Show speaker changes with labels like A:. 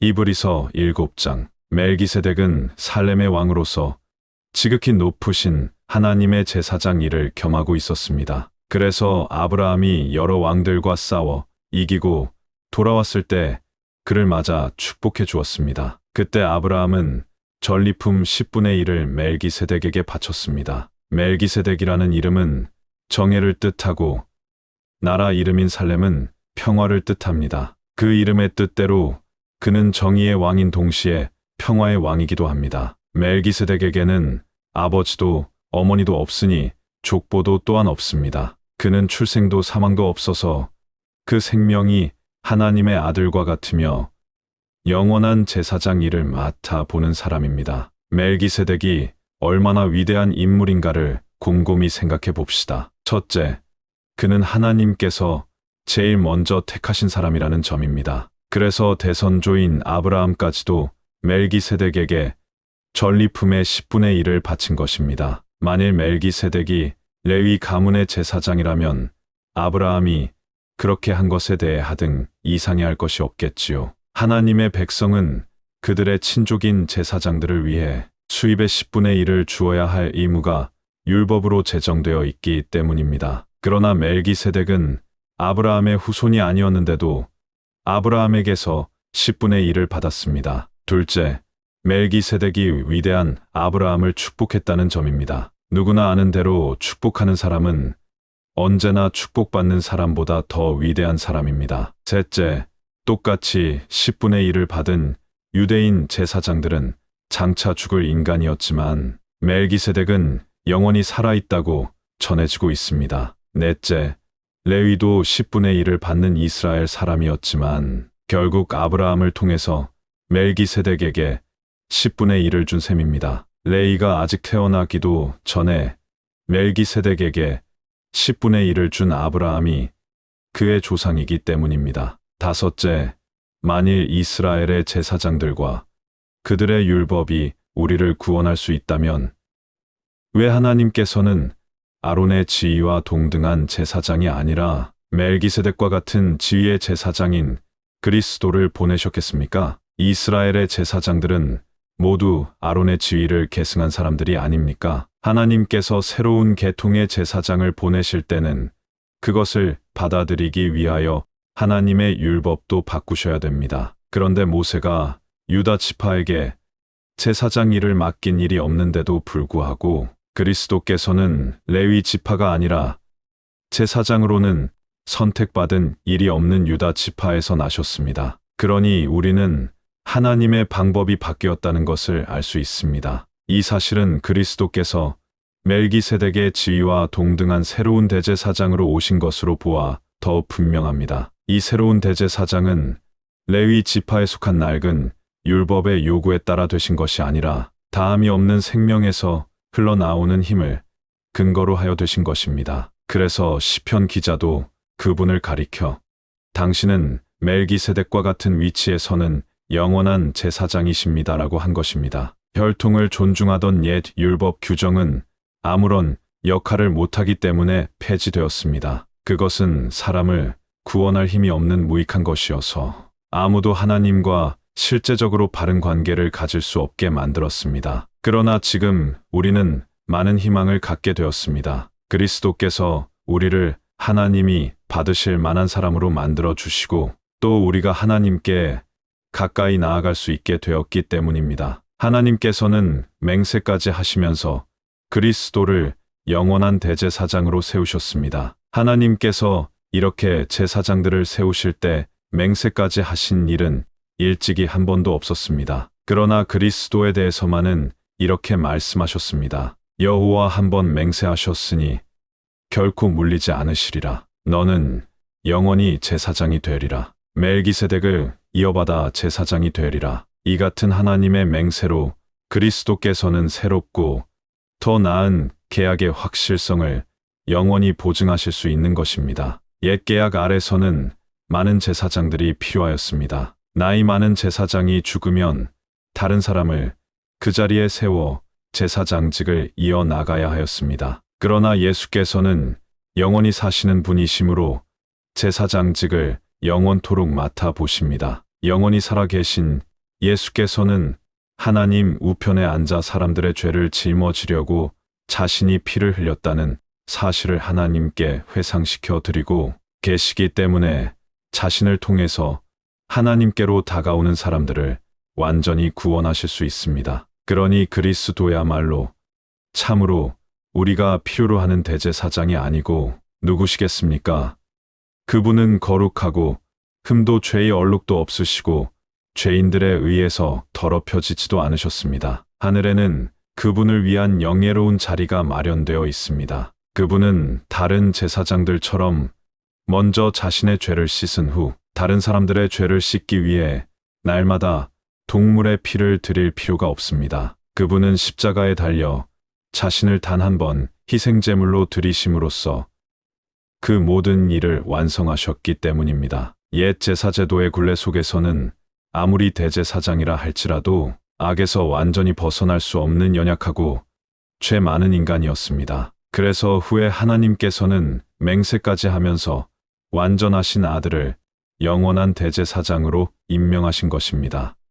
A: 이브리서 7장. 멜기세덱은 살렘의 왕으로서 지극히 높으신 하나님의 제사장 일을 겸하고 있었습니다. 그래서 아브라함이 여러 왕들과 싸워 이기고 돌아왔을 때 그를 맞아 축복해 주었습니다. 그때 아브라함은 전리품 10분의 1을 멜기세덱에게 바쳤습니다. 멜기세덱이라는 이름은 정예를 뜻하고 나라 이름인 살렘은 평화를 뜻합니다. 그 이름의 뜻대로 그는 정의의 왕인 동시에 평화의 왕이기도 합니다. 멜기세덱에게는 아버지도 어머니도 없으니 족보도 또한 없습니다. 그는 출생도 사망도 없어서 그 생명이 하나님의 아들과 같으며 영원한 제사장 일을 맡아 보는 사람입니다. 멜기세덱이 얼마나 위대한 인물인가를 곰곰이 생각해 봅시다. 첫째, 그는 하나님께서 제일 먼저 택하신 사람이라는 점입니다. 그래서 대선조인 아브라함까지도 멜기세덱에게 전리품의 10분의 1을 바친 것입니다. 만일 멜기세덱이 레위 가문의 제사장이라면 아브라함이 그렇게 한 것에 대해 하등 이상해할 것이 없겠지요. 하나님의 백성은 그들의 친족인 제사장들을 위해 수입의 10분의 1을 주어야 할 의무가 율법으로 제정되어 있기 때문입니다. 그러나 멜기세덱은 아브라함의 후손이 아니었는데도 아브라함에게서 10분의 1을 받았습니다. 둘째, 멜기세덱이 위대한 아브라함을 축복했다는 점입니다. 누구나 아는 대로 축복하는 사람은 언제나 축복받는 사람보다 더 위대한 사람입니다. 셋째, 똑같이 10분의 1을 받은 유대인 제사장들은 장차 죽을 인간이었지만 멜기세덱은 영원히 살아있다고 전해지고 있습니다. 넷째, 레위도 10분의 1을 받는 이스라엘 사람이었지만 결국 아브라함을 통해서 멜기세덱에게 10분의 1을 준 셈입니다. 레위가 아직 태어나기도 전에 멜기세덱에게 10분의 1을 준 아브라함이 그의 조상이기 때문입니다. 다섯째, 만일 이스라엘의 제사장들과 그들의 율법이 우리를 구원할 수 있다면 왜 하나님께서는 아론의 지위와 동등한 제사장이 아니라 멜기세덱과 같은 지위의 제사장인 그리스도를 보내셨겠습니까? 이스라엘의 제사장들은 모두 아론의 지위를 계승한 사람들이 아닙니까? 하나님께서 새로운 계통의 제사장을 보내실 때는 그것을 받아들이기 위하여 하나님의 율법도 바꾸셔야 됩니다. 그런데 모세가 유다 지파에게 제사장 일을 맡긴 일이 없는데도 불구하고 그리스도께서는 레위 지파가 아니라 제사장으로는 선택받은 일이 없는 유다 지파에서 나셨습니다. 그러니 우리는 하나님의 방법이 바뀌었다는 것을 알 수 있습니다. 이 사실은 그리스도께서 멜기세덱의 지위와 동등한 새로운 대제사장으로 오신 것으로 보아 더 분명합니다. 이 새로운 대제사장은 레위 지파에 속한 낡은 율법의 요구에 따라 되신 것이 아니라 다함이 없는 생명에서 흘러나오는 힘을 근거로 하여 되신 것입니다. 그래서 시편 기자도 그분을 가리켜 당신은 멜기세덱과 같은 위치에 서는 영원한 제사장이십니다라고 한 것입니다. 혈통을 존중하던 옛 율법 규정은 아무런 역할을 못하기 때문에 폐지되었습니다. 그것은 사람을 구원할 힘이 없는 무익한 것이어서 아무도 하나님과 실제적으로 바른 관계를 가질 수 없게 만들었습니다. 그러나 지금 우리는 많은 희망을 갖게 되었습니다. 그리스도께서 우리를 하나님이 받으실 만한 사람으로 만들어 주시고 또 우리가 하나님께 가까이 나아갈 수 있게 되었기 때문입니다. 하나님께서는 맹세까지 하시면서 그리스도를 영원한 대제사장으로 세우셨습니다. 하나님께서 이렇게 제사장들을 세우실 때 맹세까지 하신 일은 일찍이 한 번도 없었습니다. 그러나 그리스도에 대해서만은 이렇게 말씀하셨습니다. 여호와 한 번 맹세하셨으니 결코 물리지 않으시리라. 너는 영원히 제사장이 되리라. 멜기세덱을 이어받아 제사장이 되리라. 이 같은 하나님의 맹세로 그리스도께서는 새롭고 더 나은 계약의 확실성을 영원히 보증하실 수 있는 것입니다. 옛 계약 아래서는 많은 제사장들이 필요하였습니다. 나이 많은 제사장이 죽으면 다른 사람을 그 자리에 세워 제사장직을 이어나가야 하였습니다. 그러나 예수께서는 영원히 사시는 분이시므로 제사장직을 영원토록 맡아 보십니다. 영원히 살아계신 예수께서는 하나님 우편에 앉아 사람들의 죄를 짊어지려고 자신이 피를 흘렸다는 사실을 하나님께 회상시켜 드리고 계시기 때문에 자신을 통해서 하나님께로 다가오는 사람들을 완전히 구원하실 수 있습니다. 그러니 그리스도야말로 참으로 우리가 필요로 하는 대제사장이 아니고 누구시겠습니까? 그분은 거룩하고 흠도 죄의 얼룩도 없으시고 죄인들에 의해서 더럽혀지지도 않으셨습니다. 하늘에는 그분을 위한 영예로운 자리가 마련되어 있습니다. 그분은 다른 제사장들처럼 먼저 자신의 죄를 씻은 후 다른 사람들의 죄를 씻기 위해 날마다 동물의 피를 드릴 필요가 없습니다. 그분은 십자가에 달려 자신을 단 한 번 희생제물로 드리심으로써 그 모든 일을 완성하셨기 때문입니다. 옛 제사제도의 굴레 속에서는 아무리 대제사장이라 할지라도 악에서 완전히 벗어날 수 없는 연약하고 죄 많은 인간이었습니다. 그래서 후에 하나님께서는 맹세까지 하면서 완전하신 아들을 영원한 대제사장으로 임명하신 것입니다.